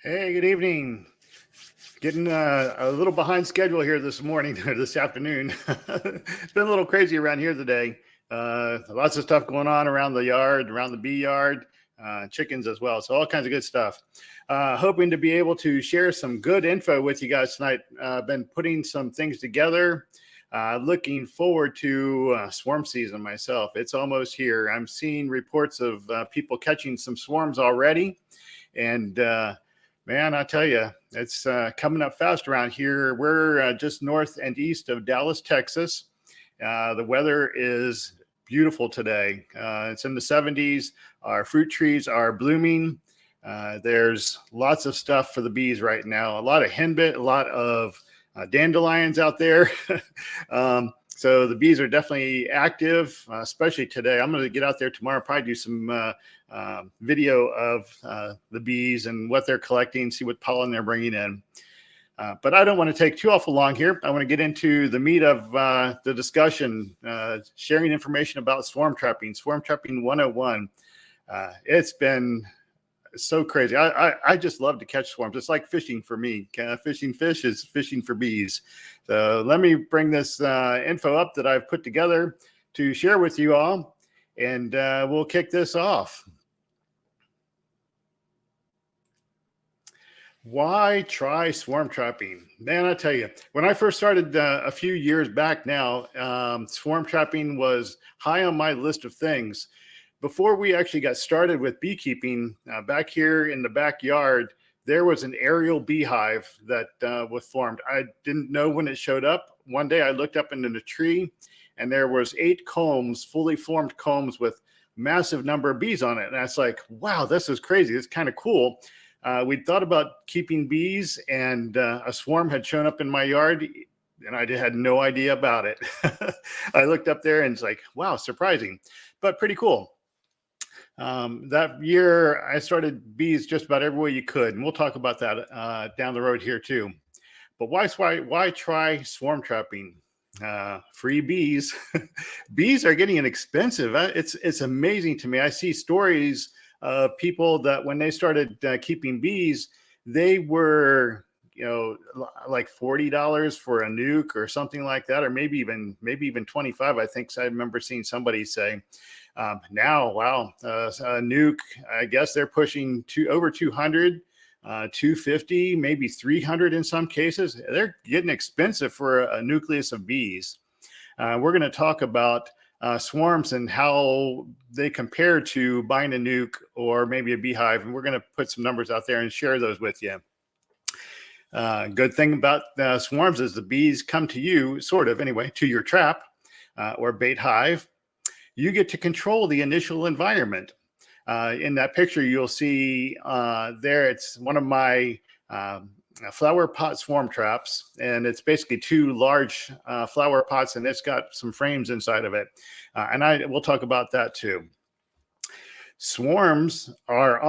Hey, good evening. Getting a little behind schedule here this morning or this afternoon. It's been a little crazy around here today. Lots of stuff going on around the yard, around the bee yard, chickens as well. So all kinds of good stuff. Hoping to be able to share some good info with you guys tonight. Been putting some things together. Looking forward to swarm season myself. It's almost here. I'm seeing reports of people catching some swarms already. And man, I tell you, it's coming up fast around here. We're just north and east of Dallas, Texas. The weather is beautiful today. It's in the 70s. Our fruit trees are blooming. There's lots of stuff for the bees right now. A lot of henbit, a lot of dandelions out there. So the bees are definitely active, especially today. I'm going to get out there tomorrow, probably do some video of the bees and what they're collecting, see what pollen they're bringing in. But I don't want to take too awful long here. I want to get into the meat of the discussion, sharing information about Swarm Trapping 101. It's been so crazy. I just love to catch swarms. It's like fishing for me. Fishing fish is fishing for bees. So let me bring this info up that I've put together to share with you all, and we'll kick this off. Why try swarm trapping? Man, I tell you, when I first started a few years back now, swarm trapping was high on my list of things. Before we actually got started with beekeeping, back here in the backyard, there was an aerial beehive that was formed. I didn't know when it showed up. One day I looked up into the tree and there was 8 combs, fully formed combs with massive number of bees on it. And I was like, wow, this is crazy. It's kind of cool. We'd thought about keeping bees, and a swarm had shown up in my yard, and I had no idea about it. I looked up there and it's like, wow, surprising, but pretty cool. That year, I started bees just about every way you could, and we'll talk about that down the road here too. But why try swarm trapping? Free bees. Bees are getting expensive. It's amazing to me. I see stories of people that when they started keeping bees, they were, like $40 for a nuke or something like that, or maybe even 25. I think I remember seeing somebody say. Now, wow, a nuke, I guess they're pushing over 200, 250, maybe 300 in some cases. They're getting expensive for a nucleus of bees. We're going to talk about swarms and how they compare to buying a nuke or maybe a beehive. And we're going to put some numbers out there and share those with you. Good thing about swarms is the bees come to you, sort of anyway, to your trap or bait hive. You get to control the initial environment. In that picture, you'll see there, it's one of my flower pot swarm traps, and it's basically 2 large flower pots, and it's got some frames inside of it. And we'll talk about that too. Swarms are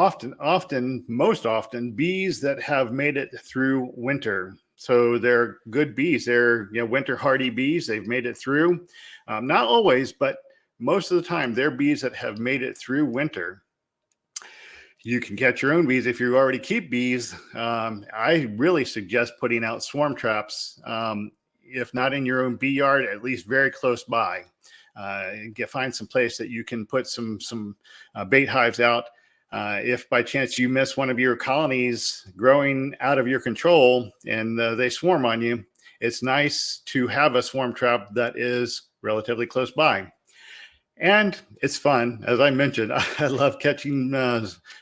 most often bees that have made it through winter. So they're good bees. They're winter hardy bees. They've made it through. Not always, but most of the time, they're bees that have made it through winter. You can catch your own bees if you already keep bees. I really suggest putting out swarm traps, if not in your own bee yard, at least very close by. Find some place that you can put some bait hives out. If by chance you miss one of your colonies growing out of your control and they swarm on you, it's nice to have a swarm trap that is relatively close by. And it's fun. As I mentioned, I love catching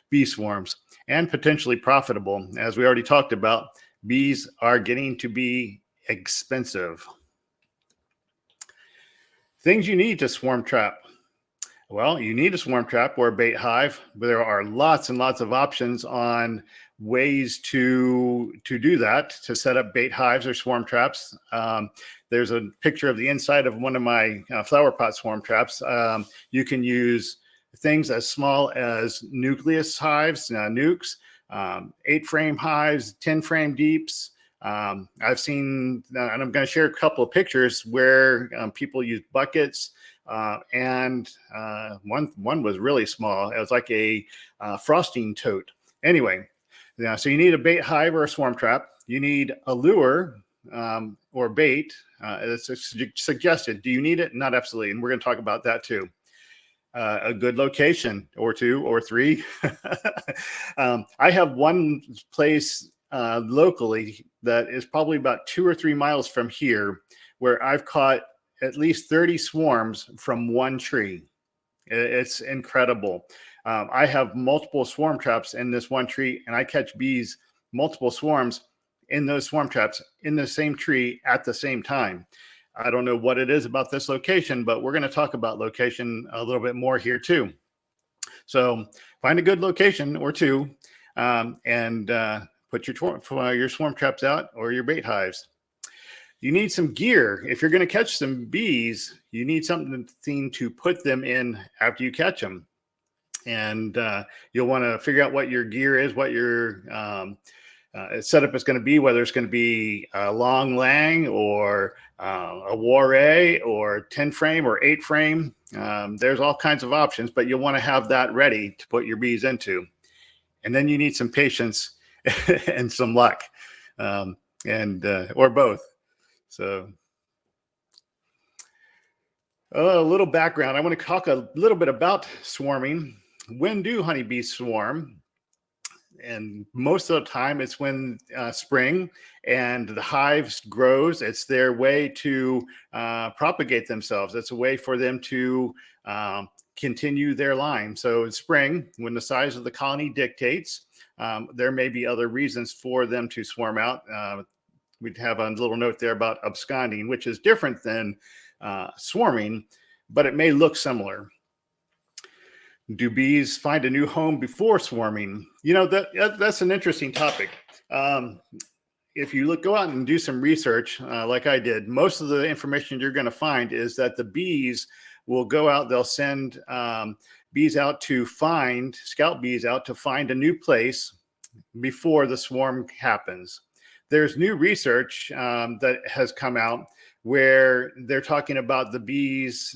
bee swarms, and potentially profitable. As we already talked about, bees are getting to be expensive. Things you need to swarm trap. Well, you need a swarm trap or a bait hive, but there are lots and lots of options on ways to do that, to set up bait hives or swarm traps. There's a picture of the inside of one of my flower pot swarm traps. You can use things as small as nucleus hives, nukes, 8-frame hives, 10-frame deeps. I've seen, and I'm going to share a couple of pictures where people use buckets, and one was really small. It was like a frosting tote. Anyway, Yeah, so you need a bait hive or a swarm trap. You need a lure or bait. It's suggested. Do you need it? Not absolutely. And we're going to talk about that too. A good location or two or three. I have one place locally that is probably about 2 or 3 miles from here where I've caught at least 30 swarms from one tree. It's incredible. I have multiple swarm traps in this one tree, and I catch bees, multiple swarms in those swarm traps in the same tree at the same time. I don't know what it is about this location, but we're going to talk about location a little bit more here too. So find a good location or two, and put your swarm traps out or your bait hives. You need some gear. If you're going to catch some bees, you need something to put them in after you catch them. And you'll want to figure out what your gear is, what your setup is going to be, whether it's going to be a long lang or a Warray or 10 frame or 8 frame. There's all kinds of options, but you'll want to have that ready to put your bees into. And then you need some patience and some luck, or both. So a little background. I want to talk a little bit about swarming. When do honeybees swarm? And most of the time it's when spring and the hives grows. It's their way to propagate themselves. It's a way for them to continue their line. So in spring, when the size of the colony dictates, there may be other reasons for them to swarm out. We'd have a little note there about absconding, which is different than swarming, but it may look similar. Do bees find a new home before swarming? You know, that's an interesting topic. If you go out and do some research, like I did, most of the information you're going to find is that the bees will go out. They'll send bees out to scout bees out to find a new place before the swarm happens. There's new research that has come out where they're talking about the bees.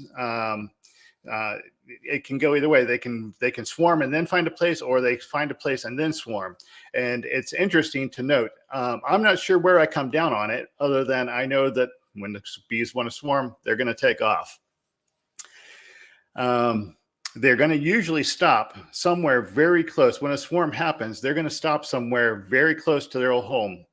It can go either way. They can swarm and then find a place, or they find a place and then swarm. And it's interesting to note. I'm not sure where I come down on it, other than I know that when the bees want to swarm, they're going to take off. They're going to usually stop somewhere very close. When a swarm happens, they're going to stop somewhere very close to their old home.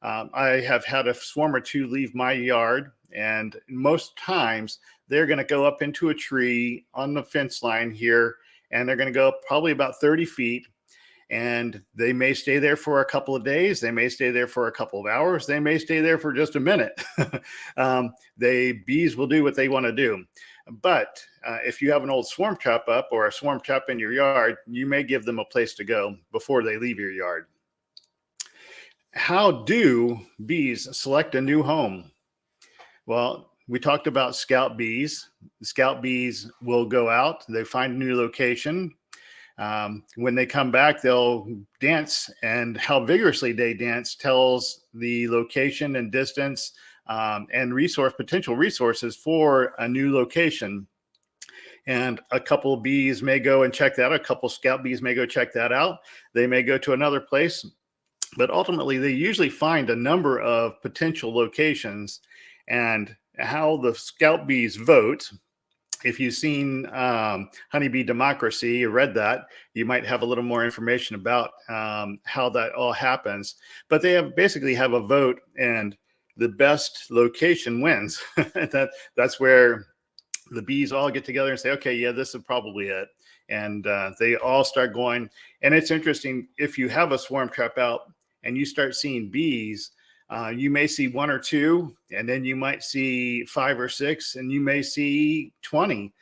I have had a swarm or two leave my yard, and most times they're going to go up into a tree on the fence line here, and they're going to go probably about 30 feet, and they may stay there for a couple of days. They may stay there for a couple of hours. They may stay there for just a minute. Bees will do what they want to do. But if you have an old swarm trap up or a swarm trap in your yard, you may give them a place to go before they leave your yard. How do bees select a new home? Well, we talked about scout bees. Scout bees will go out, they find a new location. When they come back, they'll dance, and how vigorously they dance tells the location and distance and potential resources for a new location. And a couple of bees may go and check that out. A couple scout bees may go check that out. They may go to another place, but ultimately they usually find a number of potential locations. And how the scout bees vote, if you've seen Honeybee Democracy, you read that, you might have a little more information about how that all happens. But they basically have a vote, and the best location wins. That's where the bees all get together and say, okay, yeah, this is probably it. And they all start going. And it's interesting, if you have a swarm trap out and you start seeing bees, you may see 1 or 2, and then you might see 5 or 6, and you may see 20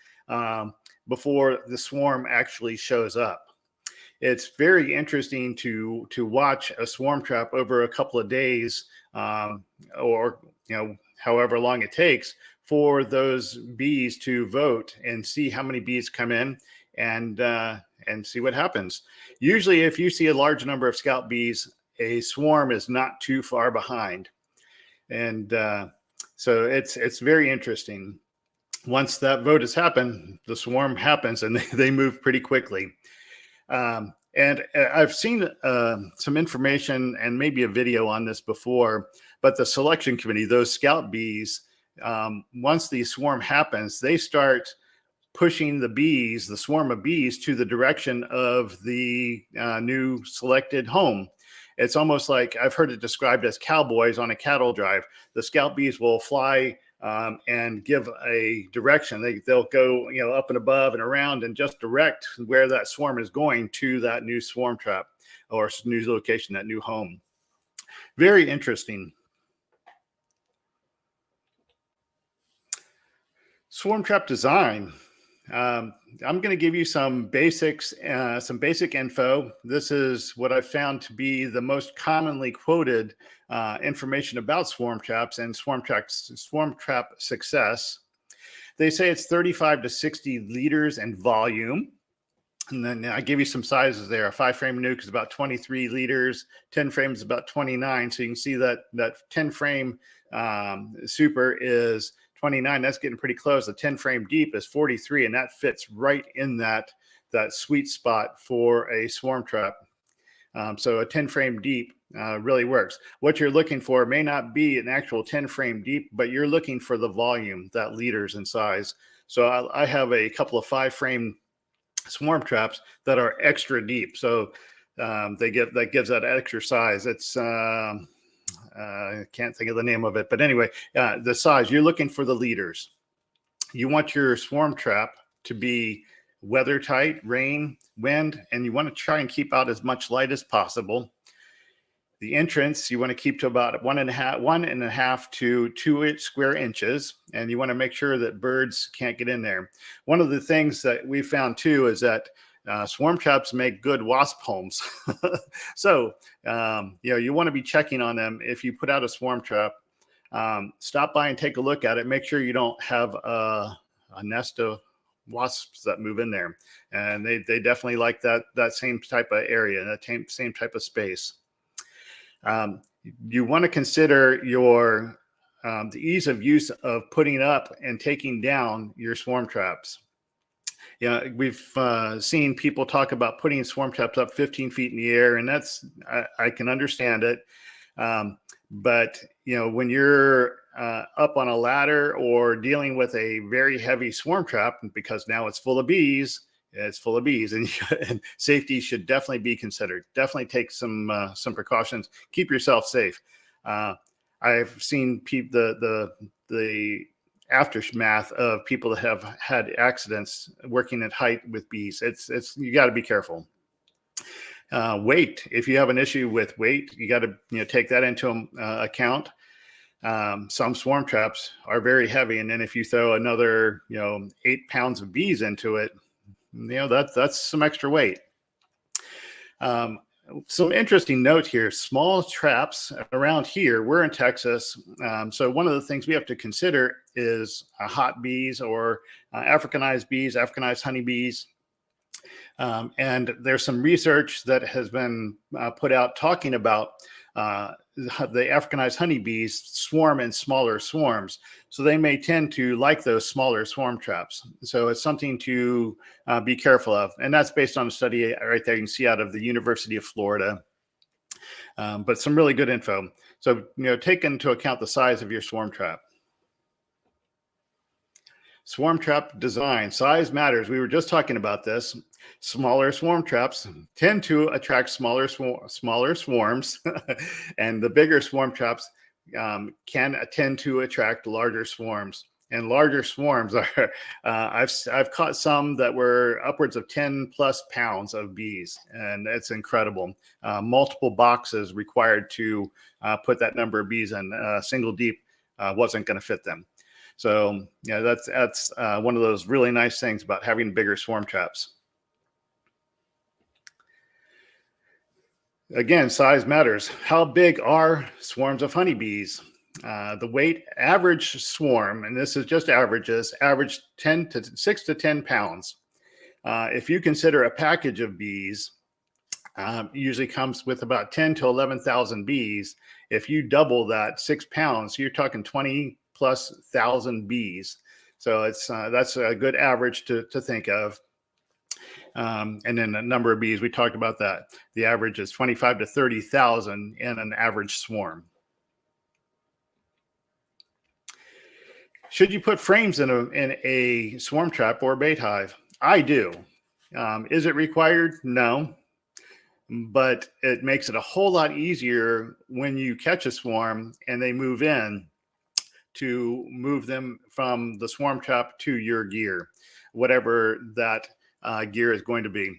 before the swarm actually shows up. It's very interesting to watch a swarm trap over a couple of days, or however long it takes for those bees to vote and see how many bees come in and see what happens. Usually, if you see a large number of scout bees, a swarm is not too far behind. And so it's very interesting. Once that vote has happened, the swarm happens, and they move pretty quickly. And I've seen some information and maybe a video on this before, but the selection committee, those scout bees, once the swarm happens, they start pushing the bees, the swarm of bees, to the direction of the new selected home. It's almost like I've heard it described as cowboys on a cattle drive. The scout bees will fly and give a direction. They'll go, up and above and around and just direct where that swarm is going to that new swarm trap or new location, that new home. Very interesting. Swarm trap design. I'm going to give you some basics, some basic info. This is what I've found to be the most commonly quoted information about swarm traps and swarm trap success. They say it's 35 to 60 liters in volume. And then I give you some sizes there. A 5-frame nuke is about 23 liters. 10 frames is about 29. So you can see that 10-frame super is 29. That's getting pretty close. The 10-frame deep is 43, and that fits right in that sweet spot for a swarm trap. So a 10-frame deep really works. What you're looking for may not be an actual 10-frame deep, but you're looking for the volume, that liters in size. So I have a couple of 5-frame swarm traps that are extra deep. So that gives that extra size. It's I can't think of the name of it, but anyway, the size, you're looking for the liters. You want your swarm trap to be weather tight, rain, wind, and you want to try and keep out as much light as possible. The entrance, you want to keep to about 1.5 to 2 square inches, and you want to make sure that birds can't get in there. One of the things that we found too is that swarm traps make good wasp homes. So, you want to be checking on them. If you put out a swarm trap, stop by and take a look at it. Make sure you don't have a nest of wasps that move in there. And they definitely like that same type of area, that same type of space. You want to consider the ease of use of putting up and taking down your swarm traps. We've seen people talk about putting swarm traps up 15 feet in the air, and I can understand it. But when you're up on a ladder or dealing with a very heavy swarm trap, because now it's full of bees, and safety should definitely be considered. Definitely take some precautions. Keep yourself safe. I've seen the aftermath of people that have had accidents working at height with bees. You got to be careful. Weight. If you have an issue with weight, you got to take that into account. Some swarm traps are very heavy, and then if you throw another 8 pounds of bees into it, that's some extra weight. Some interesting note here, small traps around here, we're in Texas. So one of the things we have to consider is hot bees or Africanized bees, Africanized honeybees. And there's some research that has been put out talking about the Africanized honeybees swarm in smaller swarms. So they may tend to like those smaller swarm traps. So it's something to be careful of. And that's based on a study right there you can see out of the University of Florida. But some really good info. So, take into account the size of your swarm trap. Swarm trap design, size matters. We were just talking about this. Smaller swarm traps tend to attract smaller swarms, and the bigger swarm traps can tend to attract larger swarms. And larger swarms are, I've caught some that were upwards of 10 plus pounds of bees, and that's incredible. Multiple boxes required to put that number of bees in. Single deep wasn't going to fit them. So that's one of those really nice things about having bigger swarm traps. Again, size matters. How big are swarms of honeybees? The weight average swarm, and this is just averages, average 6 to 10 pounds. If you consider a package of bees, usually comes with about 10 to 11,000 bees. If you double that, 6 pounds, you're talking 20 plus thousand bees. So that's a good average to think of. And then the number of bees, we talked about that. The average is 25 to 30,000 in an average swarm. Should you put frames in a swarm trap or a bait hive? I do. Is it required? No. But it makes it a whole lot easier when you catch a swarm and they move in, to move them from the swarm trap to your gear, whatever that gear is going to be.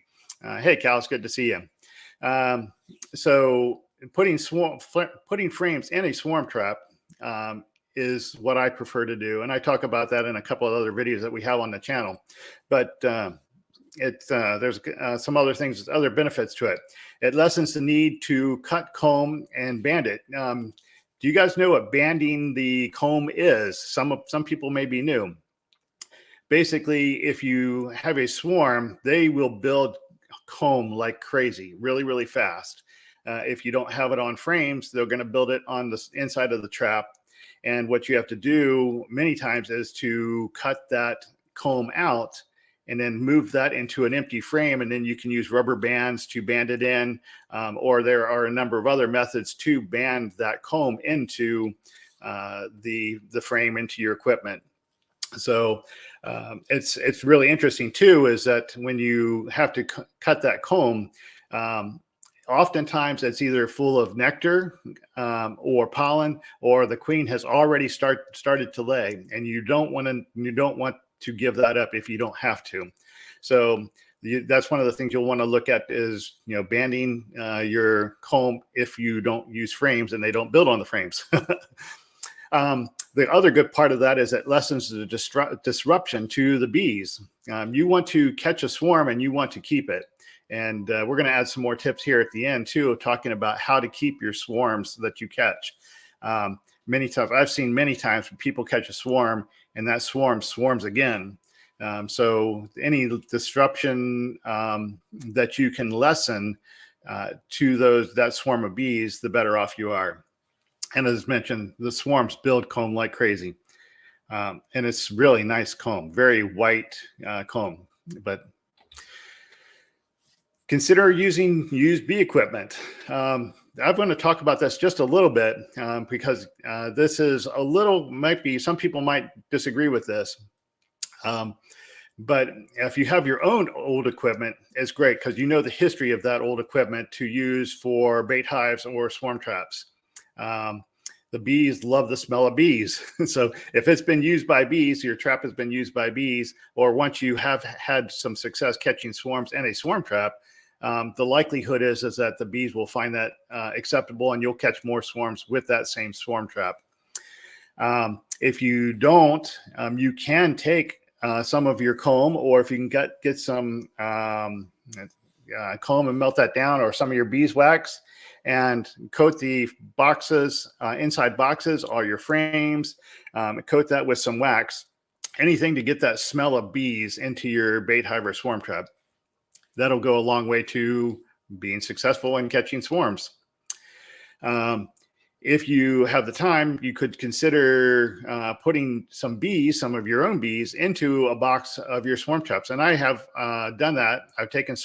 Hey, Cal, it's good to see you. So putting frames in a swarm trap is what I prefer to do. And I talk about that in a couple of other videos that we have on the channel. But there's some other things, other benefits to it. It lessens the need to cut, comb, and band it. Do you guys know what banding the comb is? Some people may be new. Basically, if you have a swarm, they will build comb like crazy, really, really fast. If you don't have it on frames, they're going to build it on the inside of the trap. And what you have to do many times is to cut that comb out and then move that into an empty frame. And then you can use rubber bands to band it in, or there are a number of other methods to band that comb into the frame, into your equipment. So it's really interesting too, is that when you have to cut that comb, oftentimes it's either full of nectar or pollen, or the queen has already started to lay, and you don't want to give that up if you don't have to. So that's one of the things you'll want to look at is, banding your comb if you don't use frames and they don't build on the frames. The other good part of that is it lessens the disruption to the bees. You want to catch a swarm and you want to keep it. And we're going to add some more tips here at the end too, talking about how to keep your swarms that you catch. I've seen many times when people catch a swarm and that swarm swarms again. So any disruption that you can lessen to that swarm of bees, the better off you are. And as mentioned, the swarms build comb like crazy. And it's really nice comb, very white comb. But consider using used bee equipment. I'm going to talk about this just a little bit because this is some people might disagree with this. But if you have your own old equipment, it's great because you know the history of that old equipment to use for bait hives or swarm traps. The bees love the smell of bees. So if it's been used by bees, your trap has been used by bees, or once you have had some success catching swarms in a swarm trap, the likelihood is that the bees will find that acceptable, and you'll catch more swarms with that same swarm trap. If you don't, you can take some of your comb, or if you can get some comb and melt that down, or some of your beeswax, and coat the boxes, inside boxes, or your frames, coat that with some wax, anything to get that smell of bees into your bait hive or swarm trap. That'll go a long way to being successful in catching swarms. If you have the time, you could consider putting some of your own bees, into a box of your swarm traps. And I have done that. I've taken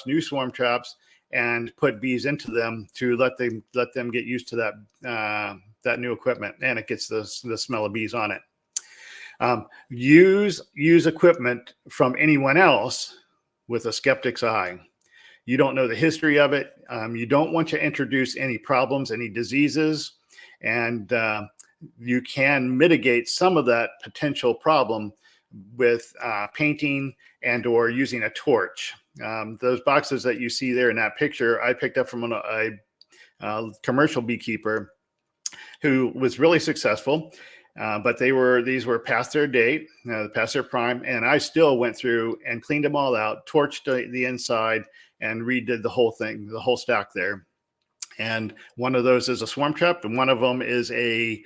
new swarm traps, and put bees into them to let them get used to that new equipment, and it gets the smell of bees on it. Use equipment from anyone else with a skeptic's eye. You don't know the history of it. You don't want to introduce any problems, any diseases, and you can mitigate some of that potential problem with painting and or using a torch. Those boxes that you see there in that picture, I picked up from a commercial beekeeper who was really successful, but these were past their date, past their prime, and I still went through and cleaned them all out, torched the inside, and redid the whole thing, the whole stack there. And one of those is a swarm trap, and one of them is a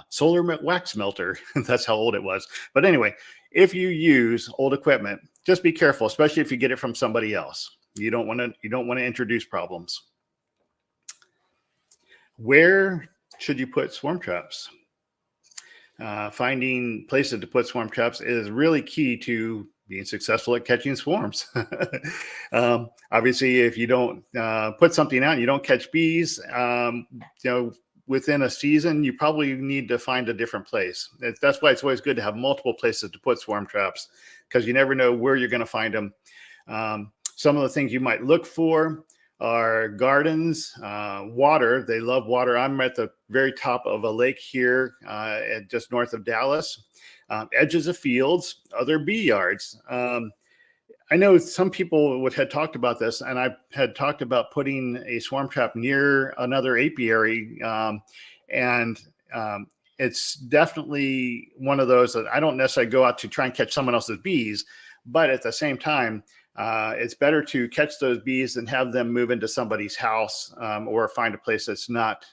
solar wax melter. That's how old it was. But anyway, if you use old equipment, just be careful, especially if you get it from somebody else. You don't want to introduce problems. Where should you put swarm traps? Finding places to put swarm traps is really key to being successful at catching swarms. Obviously, if you don't put something out and you don't catch bees, within a season, you probably need to find a different place. That's why it's always good to have multiple places to put swarm traps, because you never know where you're going to find them. Some of the things you might look for are gardens, water. They love water. I'm at the very top of a lake here, just north of Dallas. Edges of fields, other bee yards. I know some people had talked about this, and I had talked about putting a swarm trap near another apiary. It's definitely one of those that I don't necessarily go out to try and catch someone else's bees, but at the same time, it's better to catch those bees than have them move into somebody's house, or find a place that's not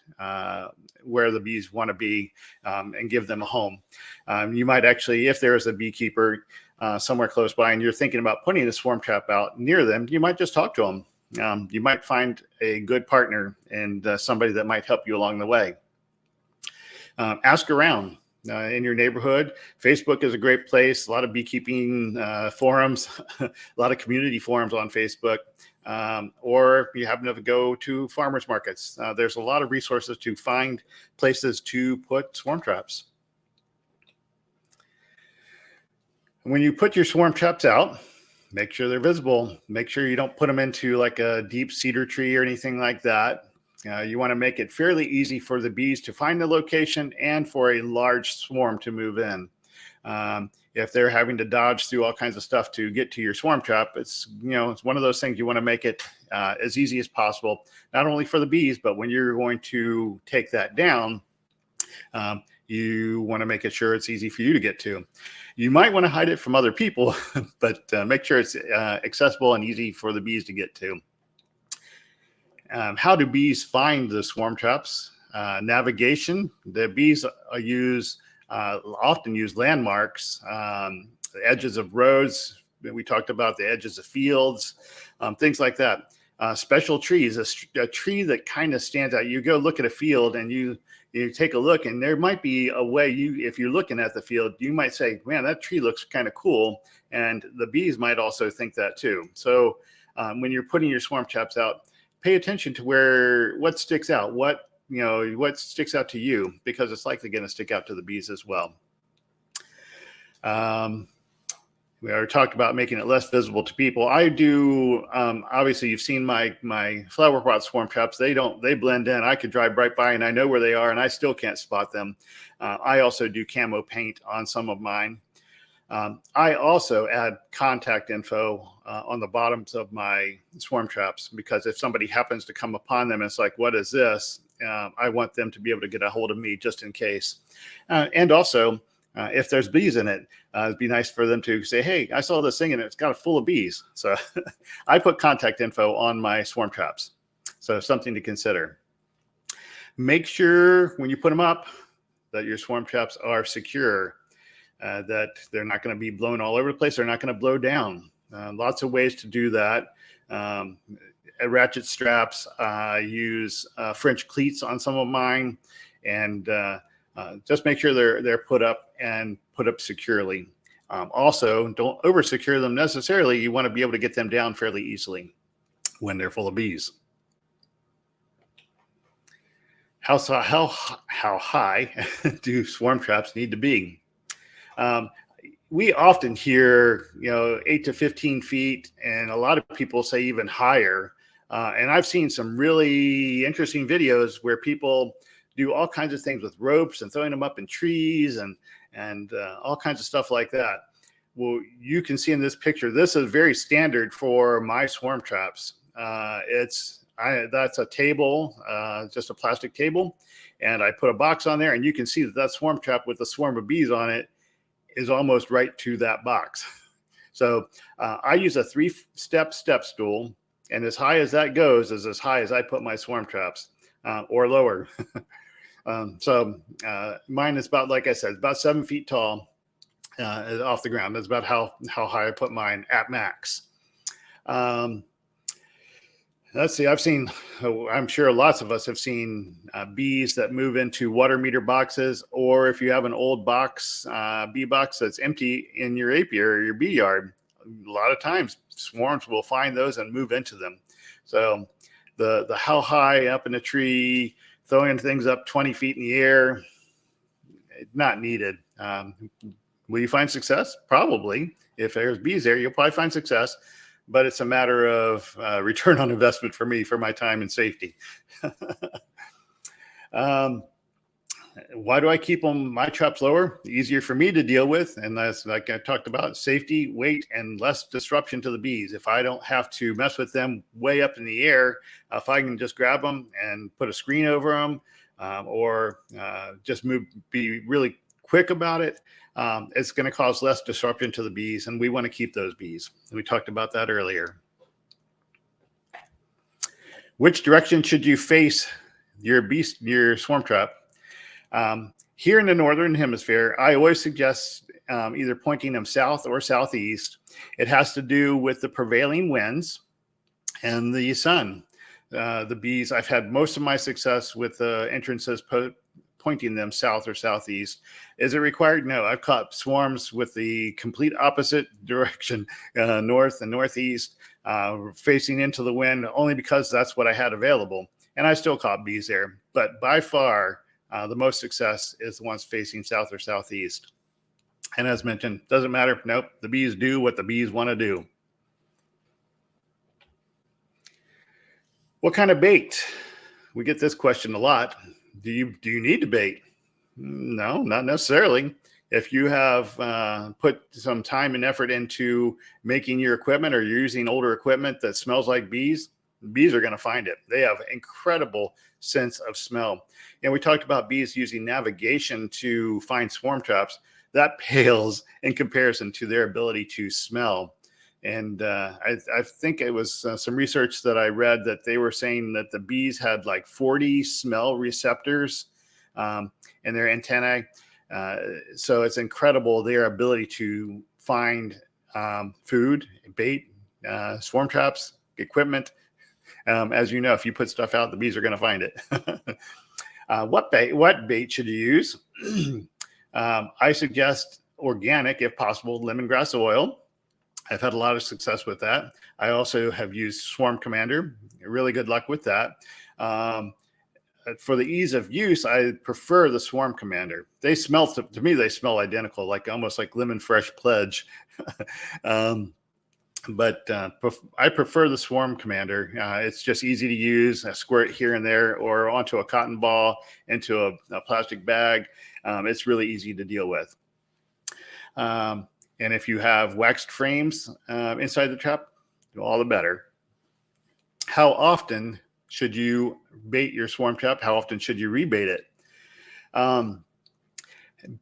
where the bees want to be, and give them a home. You might actually, if there is a beekeeper somewhere close by and you're thinking about putting a swarm trap out near them, you might just talk to them. You might find a good partner and somebody that might help you along the way. Ask around. In your neighborhood. Facebook is a great place. A lot of beekeeping forums, a lot of community forums on Facebook. Or if you happen to go to farmers markets, there's a lot of resources to find places to put swarm traps. When you put your swarm traps out, make sure they're visible. Make sure you don't put them into like a deep cedar tree or anything like that. You want to make it fairly easy for the bees to find the location and for a large swarm to move in. If they're having to dodge through all kinds of stuff to get to your swarm trap, it's one of those things you want to make it as easy as possible, not only for the bees, but when you're going to take that down, you want to make it sure it's easy for you to get to. You might want to hide it from other people, but make sure it's accessible and easy for the bees to get to. How do bees find the swarm traps? Navigation. The bees often use landmarks, the edges of roads. We talked about the edges of fields, things like that. Special trees, a tree that kind of stands out. You go look at a field and you take a look, and there might be a way if you're looking at the field, you might say, man, that tree looks kind of cool. And the bees might also think that too. So when you're putting your swarm traps out, pay attention to what sticks out, what sticks out to you, because it's likely going to stick out to the bees as well. We already talked about making it less visible to people. I do. Obviously, you've seen my flower pot swarm traps. They blend in. I could drive right by and I know where they are, and I still can't spot them. I also do camo paint on some of mine. I also add contact info on the bottoms of my swarm traps, because if somebody happens to come upon them, it's like, what is this? I want them to be able to get a hold of me just in case. And also, if there's bees in it, it'd be nice for them to say, hey, I saw this thing and it's got a full of bees. So I put contact info on my swarm traps. So something to consider. Make sure when you put them up that your swarm traps are secure. That they're not going to be blown all over the place. They're not going to blow down. Lots of ways to do that. Ratchet straps, use French cleats on some of mine, and just make sure they're put up securely. Also, don't over secure them necessarily. You want to be able to get them down fairly easily when they're full of bees. How high do swarm traps need to be? We often hear, 8 to 15 feet, and a lot of people say even higher. And I've seen some really interesting videos where people do all kinds of things with ropes and throwing them up in trees and all kinds of stuff like that. Well, you can see in this picture, this is very standard for my swarm traps. That's a table, just a plastic table, and I put a box on there, and you can see that swarm trap with a swarm of bees on it is almost right to that box. So I use a 3-step stool, and as high as that goes is as high as I put my swarm traps, or lower. So mine is about, like I said, about 7 feet tall off the ground. That's about how high I put mine at max. Let's see, I'm sure lots of us have seen bees that move into water meter boxes, or if you have an old box, bee box that's empty in your apiary or your bee yard, a lot of times swarms will find those and move into them. So the how high up in a tree, throwing things up 20 feet in the air, not needed. Will you find success? Probably. If there's bees there, you'll probably find success, but it's a matter of return on investment for me, for my time and safety. Why do I keep my traps lower? Easier for me to deal with. And that's, like I talked about, safety, weight, and less disruption to the bees. If I don't have to mess with them way up in the air, if I can just grab them and put a screen over them, or just be really quick about it, it's going to cause less disruption to the bees, and we want to keep those bees. We talked about that earlier. Which direction should you face your swarm trap? Here in the Northern Hemisphere, I always suggest either pointing them south or southeast. It has to do with the prevailing winds and the sun. The bees, I've had most of my success with entrances pointing them south or southeast. Is it required? No. I've caught swarms with the complete opposite direction, north and northeast, facing into the wind, only because that's what I had available. And I still caught bees there. But by far, the most success is the ones facing south or southeast. And as mentioned, doesn't matter. Nope. The bees do what the bees want to do. What kind of bait? We get this question a lot. Do you need to bait? No, not necessarily. If you have put some time and effort into making your equipment, or you're using older equipment that smells like bees, bees are going to find it. They have incredible sense of smell. And we talked about bees using navigation to find swarm traps. That pales in comparison to their ability to smell. And I think it was some research that I read that they were saying that the bees had like 40 smell receptors in their antennae. So it's incredible, their ability to find food, bait, swarm traps, equipment. As you know, if you put stuff out, the bees are going to find it. What bait should you use? I suggest organic, if possible, lemongrass oil. I've had a lot of success with that. I also have used Swarm Commander. Really good luck with that. For the ease of use, I prefer the Swarm Commander. They smell, to me, they smell identical, like almost like Lemon Fresh Pledge. But I prefer the Swarm Commander. It's just easy to use. I squirt here and there, or onto a cotton ball, into a plastic bag. It's really easy to deal with. And if you have waxed frames inside the trap, all the better. How often should you bait your swarm trap? How often should you rebait it?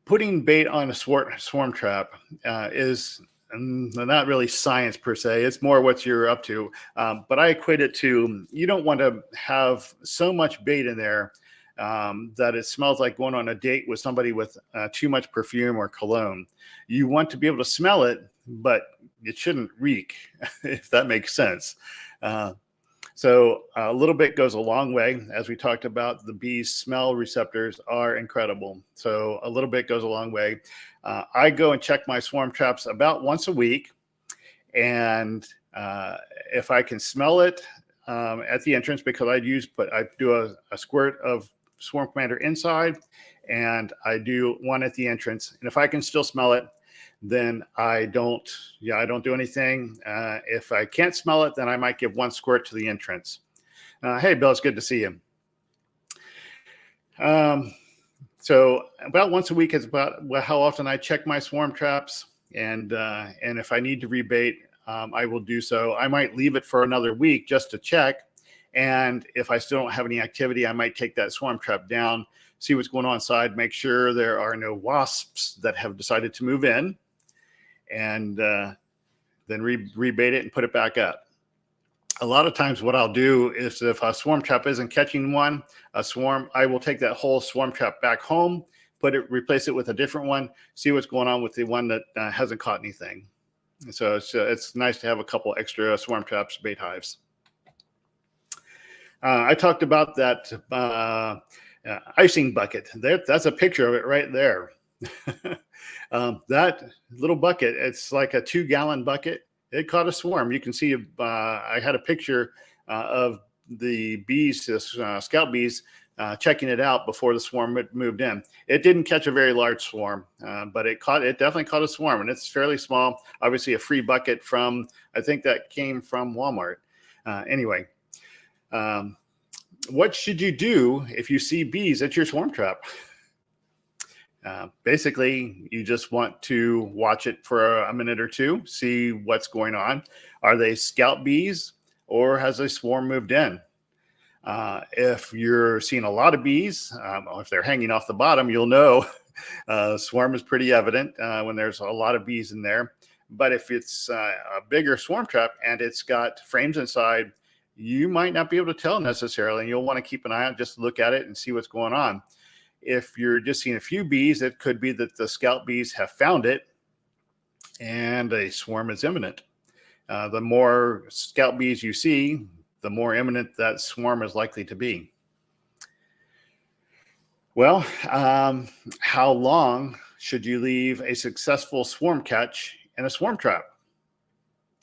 Putting bait on a swarm trap is not really science per se. It's more what you're up to. But I equate it to, you don't want to have so much bait in there that it smells like going on a date with somebody with too much perfume or cologne. You want to be able to smell it, but it shouldn't reek, if that makes sense. So a little bit goes a long way. As we talked about, the bees' smell receptors are incredible. So a little bit goes a long way. I go and check my swarm traps about once a week. And if I can smell it at the entrance, because I do a squirt of Swarm Commander inside, and I do one at the entrance. And if I can still smell it, then I don't do anything. If I can't smell it, then I might give one squirt to the entrance. Hey, Bill, it's good to see you. So about once a week is about how often I check my swarm traps. And if I need to rebait, I will do so. I might leave it for another week just to check. And if I still don't have any activity, I might take that swarm trap down, see what's going on inside, make sure there are no wasps that have decided to move in, and then rebait it and put it back up. A lot of times what I'll do is, if a swarm trap isn't catching I will take that whole swarm trap back home, replace it with a different one, see what's going on with the one that hasn't caught anything. So it's nice to have a couple extra swarm traps, bait hives. I talked about that icing bucket. That's a picture of it right there. That little bucket, it's like a 2-gallon bucket. It caught a swarm. You can see I had a picture of the bees, scout bees, checking it out before the swarm moved in. It didn't catch a very large swarm, but it definitely caught a swarm, and it's fairly small. Obviously, a free bucket from, I think that came from Walmart. Anyway, what should you do if you see bees at your swarm trap? Basically, you just want to watch it for a minute or two, see what's going on. Are they scout bees, or has a swarm moved in? If you're seeing a lot of bees, or if they're hanging off the bottom, you'll know swarm is pretty evident when there's a lot of bees in there. But if it's a bigger swarm trap and it's got frames inside, you might not be able to tell necessarily, and you'll want to keep an eye out, just look at it and see what's going on. If you're just seeing a few bees, it could be that the scout bees have found it and a swarm is imminent. The more scout bees you see, the more imminent that swarm is likely to be. Well, how long should you leave a successful swarm catch in a swarm trap?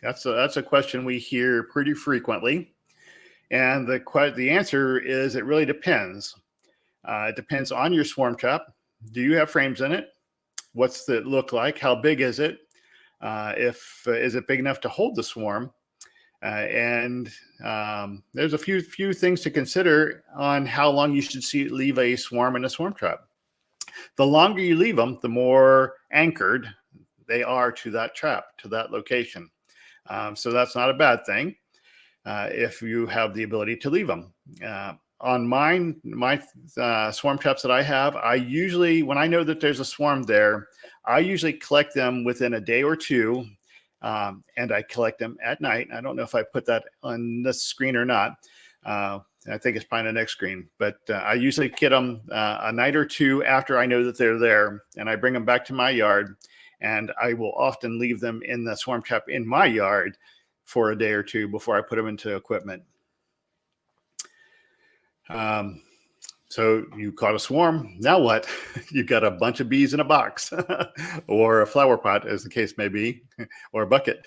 That's a question we hear pretty frequently. And the answer is it really depends. It depends on your swarm trap. Do you have frames in it? What's it look like? How big is it? Is it big enough to hold the swarm? And there's a few things to consider on how long you should leave a swarm in a swarm trap. The longer you leave them, the more anchored they are to that trap, to that location. So that's not a bad thing if you have the ability to leave them. On my swarm traps that I have, I usually, when I know that there's a swarm there, I usually collect them within a day or two, and I collect them at night. I don't know if I put that on this screen or not. I think it's probably on the next screen, but I usually get them a night or two after I know that they're there, and I bring them back to my yard, and I will often leave them in the swarm trap in my yard for a day or two before I put them into equipment. So you caught a swarm. Now what? You got a bunch of bees in a box or a flower pot, as the case may be, or a bucket.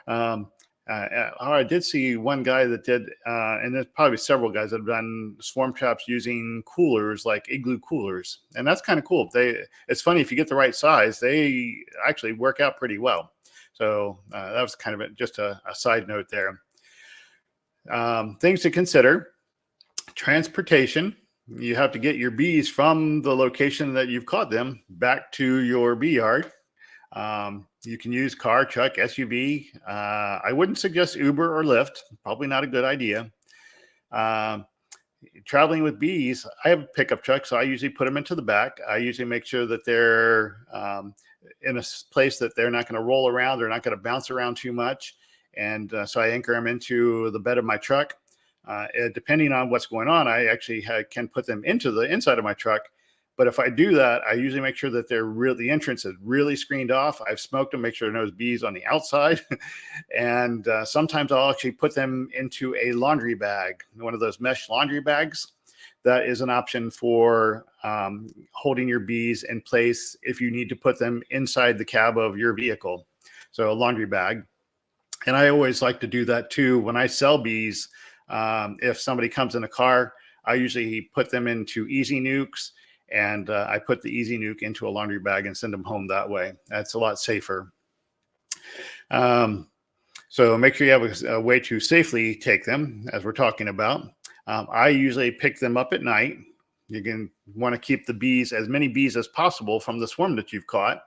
I did see one guy that did, and there's probably several guys that have done swarm traps using coolers, like igloo coolers. And that's kind of cool. It's funny, if you get the right size, they actually work out pretty well. So that was kind of just a side note there. Things to consider. Transportation. You have to get your bees from the location that you've caught them back to your bee yard. You can use car, truck, SUV. I wouldn't suggest Uber or Lyft. Probably not a good idea. Traveling with bees, I have a pickup truck, so I usually put them into the back. I usually make sure that they're in a place that they're not going to roll around. They're not going to bounce around too much. And so I anchor them into the bed of my truck. Depending on what's going on, I actually can put them into the inside of my truck. But if I do that, I usually make sure that the entrance is really screened off. I've smoked them, make sure there's no bees on the outside. And sometimes I'll actually put them into a laundry bag, one of those mesh laundry bags. That is an option for holding your bees in place if you need to put them inside the cab of your vehicle. So a laundry bag. And I always like to do that too when I sell bees. If somebody comes in a car, I usually put them into Easy Nukes, and I put the Easy Nuke into a laundry bag and send them home that way. That's a lot safer. So make sure you have a way to safely take them, as we're talking about. I usually pick them up at night. You're going to want to keep as many bees as possible from the swarm that you've caught,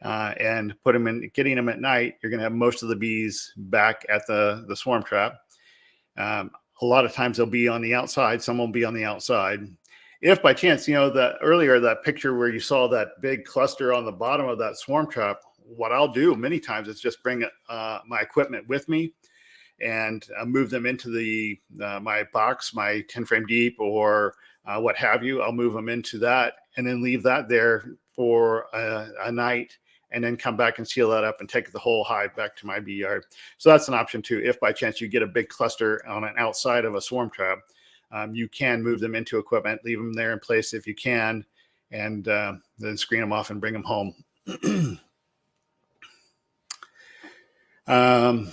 and put them in. Getting them at night, you're going to have most of the bees back at the swarm trap. A lot of times they'll be on the outside. Some will be on the outside. If by chance, that picture where you saw that big cluster on the bottom of that swarm trap, what I'll do many times is just bring my equipment with me and move them into my box, my 10 frame deep or what have you. I'll move them into that and then leave that there for a night, and then come back and seal that up and take the whole hive back to my bee yard. So that's an option too. If by chance you get a big cluster on an outside of a swarm trap, you can move them into equipment, leave them there in place if you can, and then screen them off and bring them home. Um,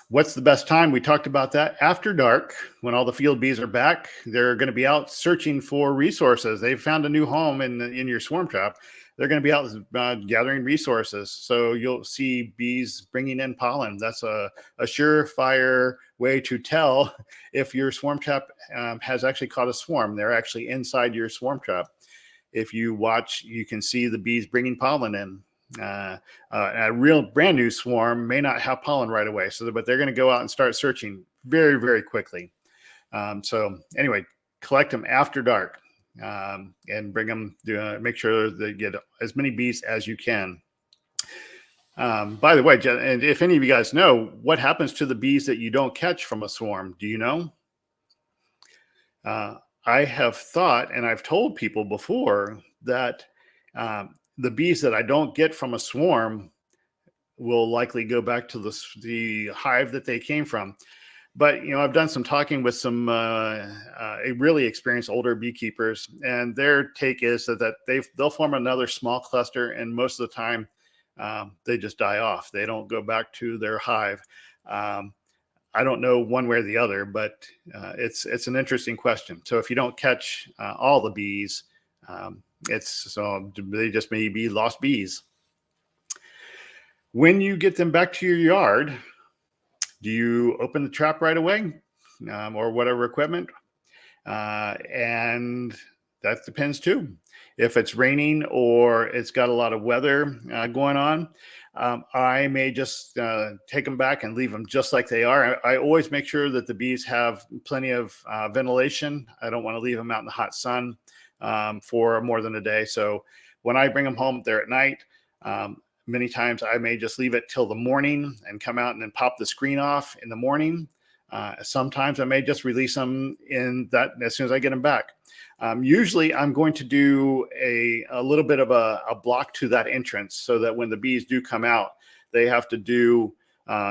what's the best time? We talked about that. After dark, when all the field bees are back, they're going to be out searching for resources. They've found a new home in your swarm trap. They're going to be out gathering resources. So you'll see bees bringing in pollen. That's a surefire way to tell if your swarm trap has actually caught a swarm. They're actually inside your swarm trap. If you watch, you can see the bees bringing pollen in. A real brand new swarm may not have pollen right away, but they're going to go out and start searching very, very quickly. So anyway, collect them after dark and bring them to make sure they get as many bees as you can. By the way, and if any of you guys know what happens to the bees that you don't catch from a swarm, do you know? I have thought, and I've told people before, that the bees that I don't get from a swarm will likely go back to the hive that they came from. But, I've done some talking with some really experienced older beekeepers, and their take is that they'll form another small cluster, and most of the time they just die off. They don't go back to their hive. I don't know one way or the other, but it's an interesting question. So if you don't catch all the bees, they just may be lost bees. When you get them back to your yard, do you open the trap right away or whatever equipment? And that depends too. If it's raining or it's got a lot of weather going on, I may just take them back and leave them just like they are. I always make sure that the bees have plenty of ventilation. I don't want to leave them out in the hot sun for more than a day. So when I bring them home, they're at night. Many times I may just leave it till the morning and come out and then pop the screen off in the morning. Sometimes I may just release them as soon as I get them back. Usually I'm going to do a little bit of a block to that entrance so that when the bees do come out, they have to do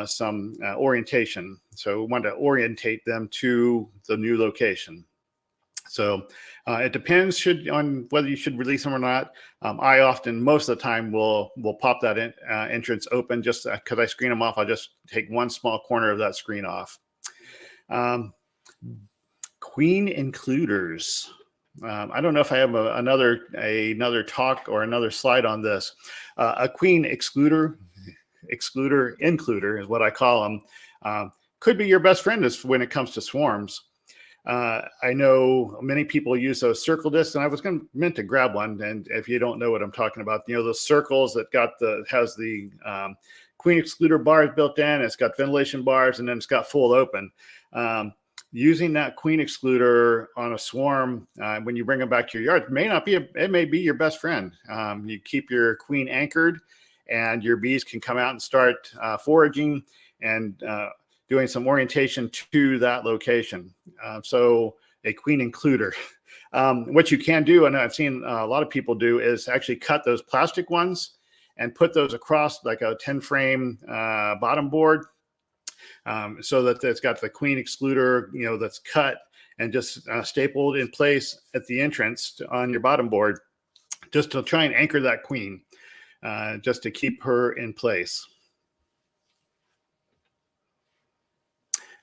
some orientation. So we want to orientate them to the new location. So it depends on whether you should release them or not. I often, most of the time, will pop that entrance open just because I screen them off. I'll just take one small corner of that screen off. Queen includers. I don't know if I have another talk or another slide on this. A queen includer is what I call them. Could be your best friend when it comes to swarms. I know many people use those circle discs, and I was meant to grab one. And if you don't know what I'm talking about, those circles that has the queen excluder bars built in. It's got ventilation bars, and then it's got full open. Using that queen excluder on a swarm when you bring them back to your yard it may be your best friend. You keep your queen anchored, and your bees can come out and start foraging and doing some orientation to that location. So a queen includer. What you can do, and I've seen a lot of people do, is actually cut those plastic ones and put those across like a 10 frame bottom board. So that it's got the queen excluder, that's cut and just stapled in place at the entrance on your bottom board, just to try and anchor that queen, just to keep her in place.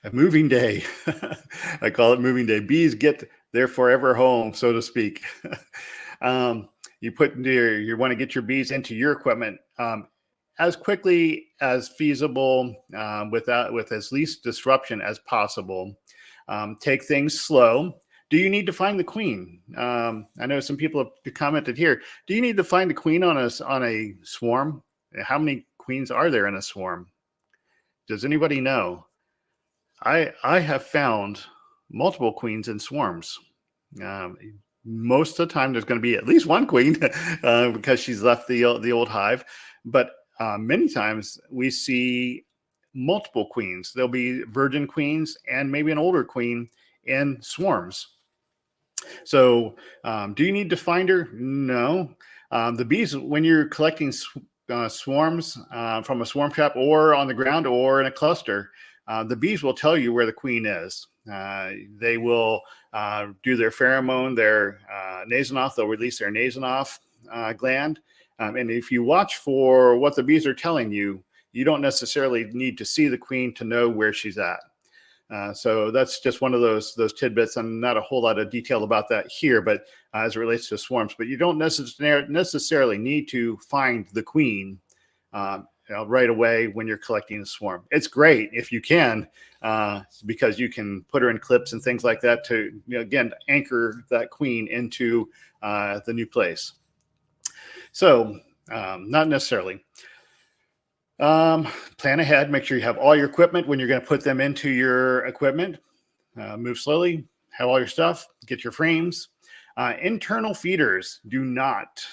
A moving day. I call it moving day. Bees get their forever home, so to speak. You want to get your bees into your equipment as quickly as feasible, with as least disruption as possible. Take things slow. Do you need to find the queen? I know some people have commented here. Do you need to find the queen on a swarm? How many queens are there in a swarm? Does anybody know? I have found multiple queens in swarms. Most of the time, there's going to be at least one queen because she's left the old hive. But many times we see multiple queens. There'll be virgin queens and maybe an older queen in swarms. So do you need to find her? No. The bees, when you're collecting swarms from a swarm trap or on the ground or in a cluster, the bees will tell you where the queen is. They will do their pheromone, their Nasonoff. They'll release their Nasonoff gland. And if you watch for what the bees are telling you, you don't necessarily need to see the queen to know where she's at. So that's just one of those tidbits, and not a whole lot of detail about that here, but as it relates to swarms. But you don't necessarily need to find the queen right away when you're collecting a swarm. It's great if you can, because you can put her in clips and things like that to, again, anchor that queen into the new place. So not necessarily. Plan ahead. Make sure you have all your equipment when you're going to put them into your equipment. Move slowly. Have all your stuff. Get your frames. Internal feeders. Do not.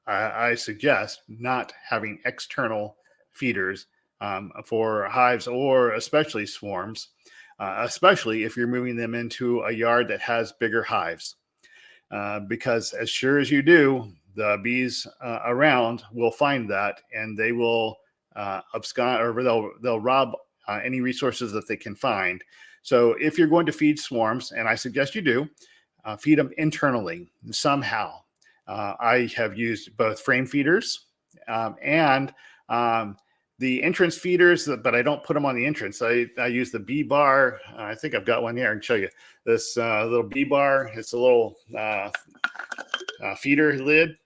I suggest not having external feeders for hives, or especially swarms, especially if you're moving them into a yard that has bigger hives, because as sure as you do, the bees around will find that, and they will abscond, or they'll rob any resources that they can find. So if you're going to feed swarms, and I suggest you do, feed them internally somehow. I have used both frame feeders and the entrance feeders, but I don't put them on the entrance. I use the bee bar. I think I've got one here. I can show you this little bee bar. It's a little feeder lid.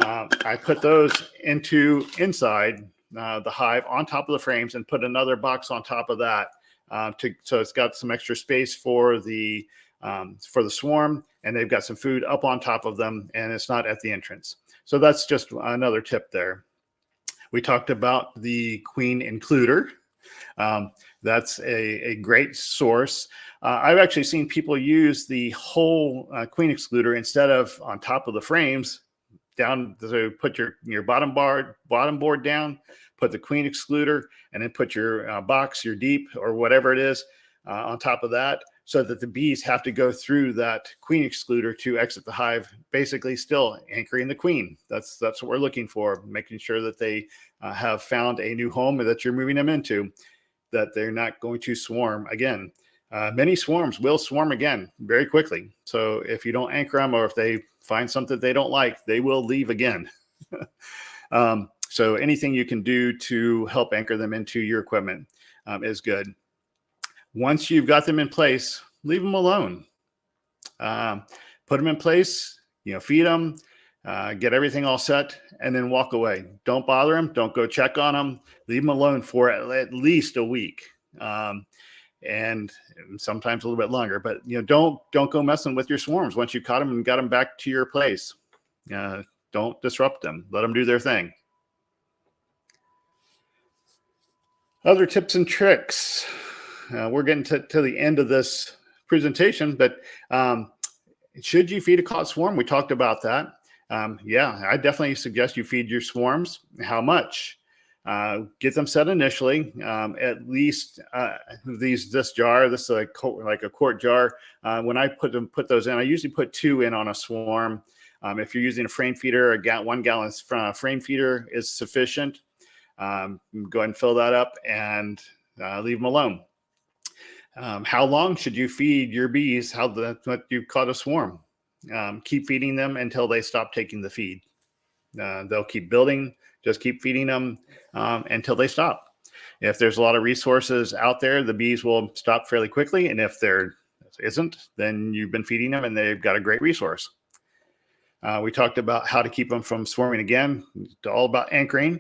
I put those inside the hive on top of the frames, and put another box on top of that so it's got some extra space for the swarm, and they've got some food up on top of them, and it's not at the entrance. So that's just another tip there. We talked about the queen includer. That's a great source. I've actually seen people use the whole queen excluder instead of on top of the frames. Down, so put your bottom board down, put the queen excluder, and then put your box, your deep, or whatever it is on top of that, so that the bees have to go through that queen excluder to exit the hive, basically still anchoring the queen. That's what we're looking for, making sure that they have found a new home that you're moving them into, that they're not going to swarm again. Many swarms will swarm again very quickly. So if you don't anchor them, or if they find something they don't like, they will leave again. So anything you can do to help anchor them into your equipment is good. Once you've got them in place, leave them alone. Put them in place, feed them, get everything all set, and then walk away. Don't bother them. Don't go check on them. Leave them alone for at least a week. And sometimes a little bit longer, but don't go messing with your swarms once you caught them and got them back to your place. Don't disrupt them. Let them do their thing. Other tips and tricks. We're getting to the end of this presentation, but should you feed a caught swarm? We talked about that. Yeah, I definitely suggest you feed your swarms. How much? Get them set initially. At least this jar. This is like a quart jar. When I put those in, I usually put 2 in on a swarm. If you're using a frame feeder, 1 gallon frame feeder is sufficient. Go ahead and fill that up and leave them alone. How long should you feed your bees? What you caught a swarm? Keep feeding them until they stop taking the feed. They'll keep building. Just keep feeding them until they stop. If there's a lot of resources out there, the bees will stop fairly quickly. And if there isn't, then you've been feeding them and they've got a great resource. We talked about how to keep them from swarming again. It's all about anchoring.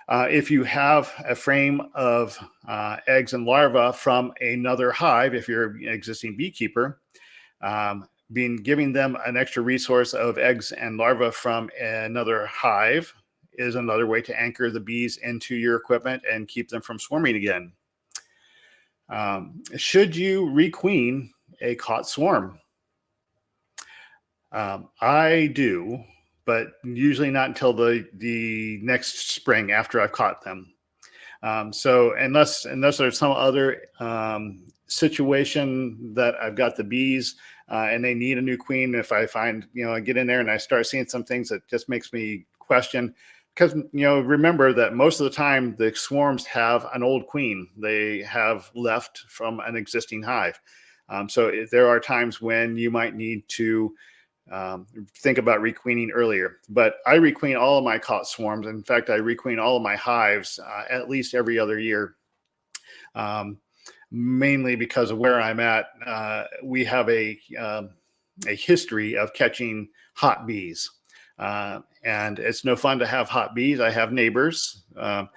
If you have a frame of eggs and larvae from another hive, if you're an existing beekeeper, giving them an extra resource of eggs and larvae from another hive is another way to anchor the bees into your equipment and keep them from swarming again. Should you requeen a caught swarm? I do, but usually not until the next spring after I've caught them. So unless there's some other situation that I've got the bees and they need a new queen, if I find, I get in there and I start seeing some things that just makes me question, because, remember that most of the time the swarms have an old queen. They have left from an existing hive. So there are times when you might need to think about requeening earlier. But I requeen all of my caught swarms. In fact, I requeen all of my hives at least every other year. Mainly because of where I'm at, we have a history of catching hot bees. And it's no fun to have hot bees. I have neighbors. I'm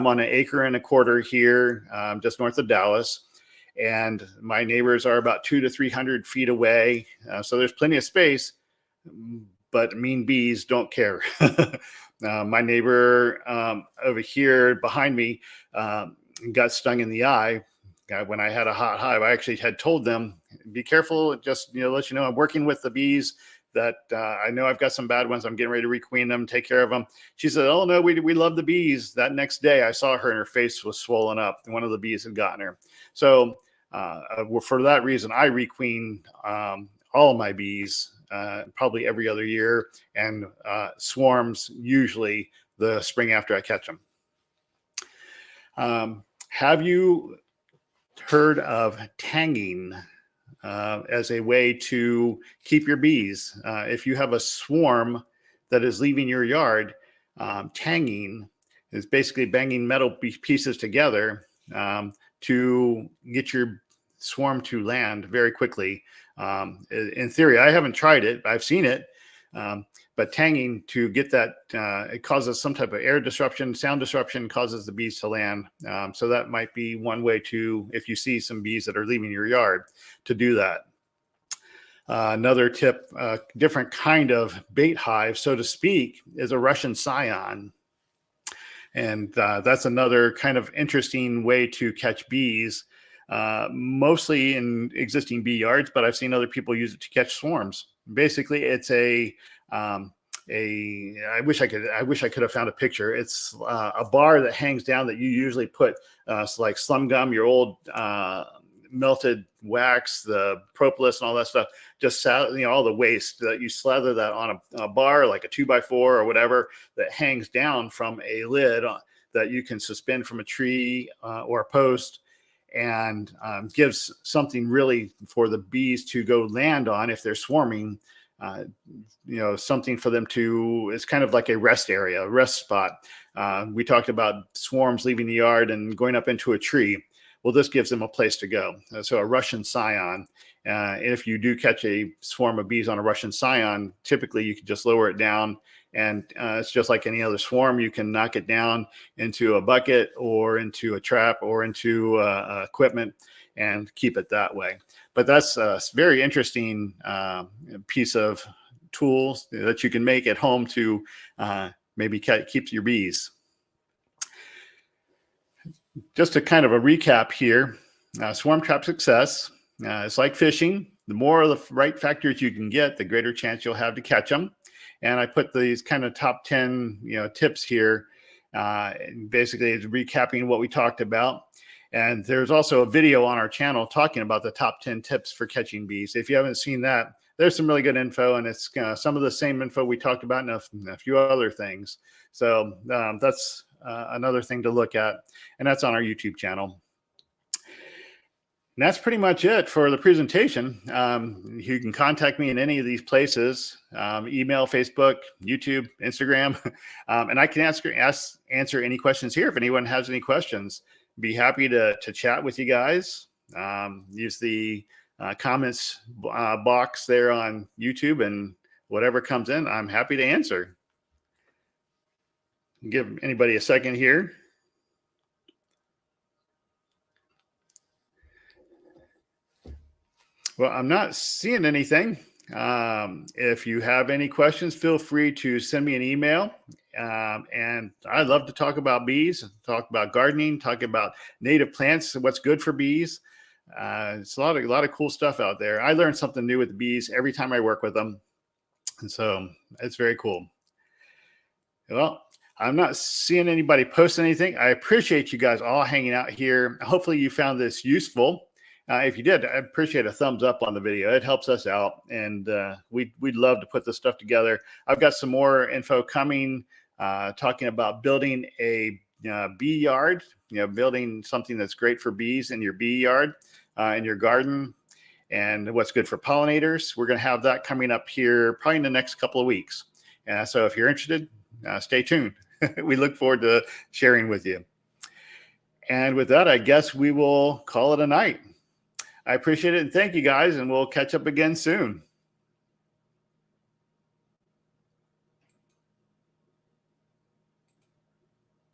on 1.25 acres here, just north of Dallas. And my neighbors are about 200 to 300 feet away. So there's plenty of space, but mean bees don't care. My neighbor over here behind me got stung in the eye. When I had a hot hive, I actually had told them, be careful, just let you know I'm working with the bees, that I know I've got some bad ones. I'm getting ready to requeen them, take care of them. She said, oh no, we love the bees. That next day I saw her and her face was swollen up. One of the bees had gotten her. So for that reason, I requeen all of my bees probably every other year, and swarms usually the spring after I catch them. Have you heard of tanging as a way to keep your bees? If you have a swarm that is leaving your yard, tanging is basically banging metal pieces together to get your swarm to land very quickly. In theory, I haven't tried it, I've seen it. But tanging, to get that, it causes some type of air disruption, sound disruption, causes the bees to land. So that might be one way to, if you see some bees that are leaving your yard, to do that. Another tip, different kind of bait hive, so to speak, is a Russian scion. And that's another kind of interesting way to catch bees, mostly in existing bee yards, but I've seen other people use it to catch swarms. Basically, it's I wish I could have found a picture. It's a bar that hangs down that you usually put like slum gum, your old melted wax, the propolis, and all that stuff. Just all the waste that you slather that on a bar, like a 2x4 or whatever, that hangs down from a lid that you can suspend from a tree or a post, and gives something really for the bees to go land on if they're swarming. Something for them to, it's kind of like a rest area, a rest spot. We talked about swarms leaving the yard and going up into a tree. Well, this gives them a place to go. So a Russian scion, if you do catch a swarm of bees on a Russian scion, typically you can just lower it down, and it's just like any other swarm. You can knock it down into a bucket or into a trap or into equipment and keep it that way. But that's a very interesting piece of tools that you can make at home to maybe keep your bees. Just to kind of a recap here, swarm trap success, it's like fishing. The more of the right factors you can get, the greater chance you'll have to catch them. And I put these kind of top 10 tips here. Basically, it's recapping what we talked about. And there's also a video on our channel talking about the top 10 tips for catching bees. If you haven't seen that, there's some really good info, and it's some of the same info we talked about in a few other things. So that's another thing to look at, and that's on our YouTube channel. And that's pretty much it for the presentation. You can contact me in any of these places, email, Facebook, YouTube, Instagram, and I can answer any questions here. If anyone has any questions, be happy to chat with you guys. Use the comments box there on YouTube, and whatever comes in, I'm happy to answer. Give anybody a second here. Well, I'm not seeing anything. If you have any questions, feel free to send me an email. And I love to talk about bees, talk about gardening, talk about native plants, what's good for bees. It's a lot of cool stuff out there. I learn something new with the bees every time I work with them. And so it's very cool. Well, I'm not seeing anybody post anything. I appreciate you guys all hanging out here. Hopefully you found this useful. If you did, I appreciate a thumbs up on the video. It helps us out, and we'd love to put this stuff together. I've got some more info coming, talking about building a bee yard, building something that's great for bees in your bee yard, in your garden. and what's good for pollinators. We're going to have that coming up here probably in the next couple of weeks. So if you're interested, stay tuned. We look forward to sharing with you. And with that, I guess we will call it a night. I appreciate it, and thank you guys, and we'll catch up again soon.